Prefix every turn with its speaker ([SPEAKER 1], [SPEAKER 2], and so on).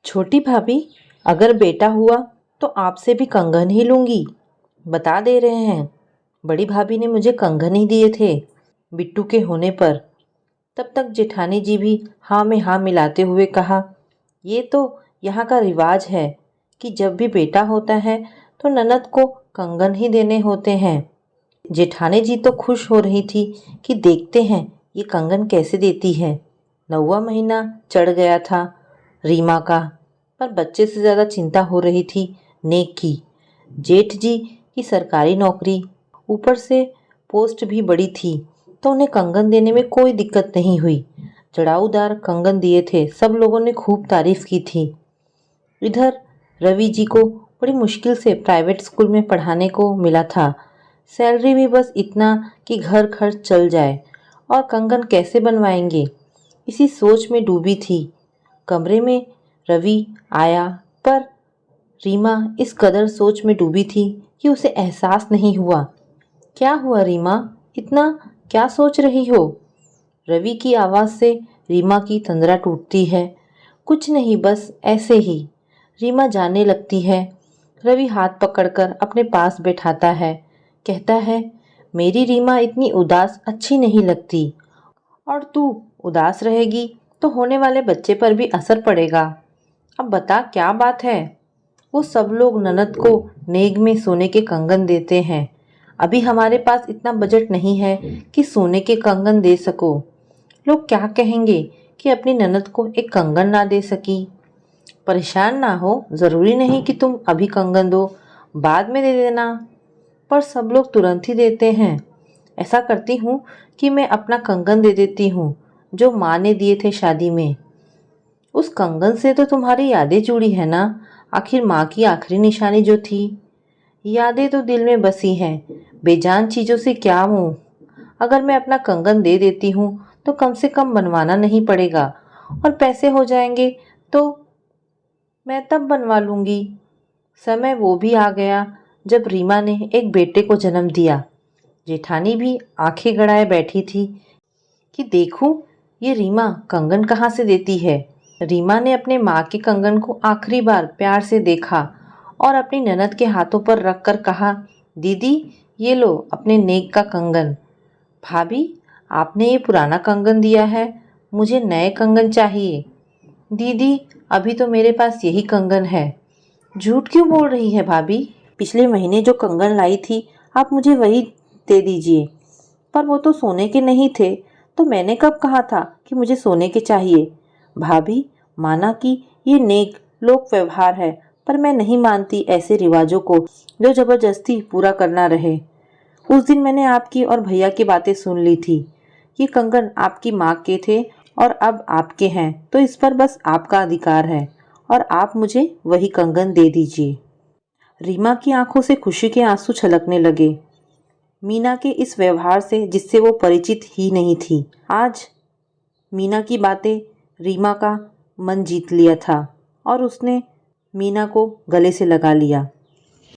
[SPEAKER 1] छोटी भाभी, अगर बेटा हुआ तो आपसे भी कंगन ही लूंगी, बता दे रहे हैं। बड़ी भाभी ने मुझे कंगन ही दिए थे बिट्टू के होने पर। तब तक जेठानी जी भी हाँ में हाँ मिलाते हुए कहा, ये तो यहाँ का रिवाज है कि जब भी बेटा होता है तो ननद को कंगन ही देने होते हैं। जेठानी जी तो खुश हो रही थी कि देखते हैं ये कंगन कैसे देती है। 9वां महीना चढ़ गया था रीमा का, पर बच्चे से ज़्यादा चिंता हो रही थी नेक की। जेठ जी की सरकारी नौकरी, ऊपर से पोस्ट भी बड़ी थी, तो उन्हें कंगन देने में कोई दिक्कत नहीं हुई। जड़ाऊदार कंगन दिए थे, सब लोगों ने खूब तारीफ की थी। इधर रवि जी को बड़ी मुश्किल से प्राइवेट स्कूल में पढ़ाने को मिला था। सैलरी भी बस इतना कि घर खर्च चल जाए, और कंगन कैसे बनवाएंगे, इसी सोच में डूबी थी। कमरे में रवि आया, पर रीमा इस कदर सोच में डूबी थी कि उसे एहसास नहीं हुआ। क्या हुआ रीमा, इतना क्या सोच रही हो? रवि की आवाज़ से रीमा की तंद्रा टूटती है। कुछ नहीं, बस ऐसे ही, रीमा जानने लगती है। रवि हाथ पकड़कर अपने पास बैठाता है, कहता है, मेरी रीमा इतनी उदास अच्छी नहीं लगती, और तू उदास रहेगी तो होने वाले बच्चे पर भी असर पड़ेगा। अब बता क्या बात है? वो सब लोग ननद को नेग में सोने के कंगन देते हैं। अभी हमारे पास इतना बजट नहीं है कि सोने के कंगन दे सको। लोग क्या कहेंगे कि अपनी ननद को एक कंगन ना दे सकी। परेशान ना हो, ज़रूरी नहीं कि तुम अभी कंगन दो, बाद में दे देना। पर सब लोग तुरंत ही देते हैं। ऐसा करती हूँ कि मैं अपना कंगन दे देती हूँ जो माँ ने दिए थे शादी में। उस कंगन से तो तुम्हारी यादें जुड़ी है ना, आखिर माँ की आखिरी निशानी जो थी। यादें तो दिल में बसी हैं, बेजान चीज़ों से क्या मुँह। अगर मैं अपना कंगन दे देती हूँ तो कम से कम बनवाना नहीं पड़ेगा, और पैसे हो जाएंगे तो मैं तब बनवा लूँगी। समय वो भी आ गया जब रीमा ने एक बेटे को जन्म दिया। जेठानी भी आंखें गड़ाए बैठी थी कि देखूं ये रीमा कंगन कहाँ से देती है। रीमा ने अपने माँ के कंगन को आखिरी बार प्यार से देखा और अपनी ननद के हाथों पर रख कर कहा, दीदी ये लो अपने नेक का कंगन। भाभी, आपने ये पुराना कंगन दिया है, मुझे नए कंगन चाहिए। दीदी, अभी तो मेरे पास यही कंगन है। झूठ क्यों बोल रही है भाभी? पिछले महीने जो कंगन लाई थी आप मुझे वही दे दीजिए। पर वो तो सोने के नहीं थे, तो मैंने कब कहा था कि मुझे सोने के चाहिए। भाभी, माना कि ये नेक लोक व्यवहार है, पर मैं नहीं मानती ऐसे रिवाजों को जो जबरदस्ती पूरा करना रहे। उस दिन मैंने आपकी और भैया की बातें सुन ली थी। ये कंगन आपकी माँ के थे और अब आपके हैं, तो इस पर बस आपका अधिकार है, और आप मुझे वही कंगन दे दीजिए। रीमा की आंखों से खुशी के आंसू छलकने लगे। मीना के इस व्यवहार से जिससे वो परिचित ही नहीं थी, आज मीना की बातें रीमा का मन जीत लिया था, और उसने मीना को गले से लगा लिया।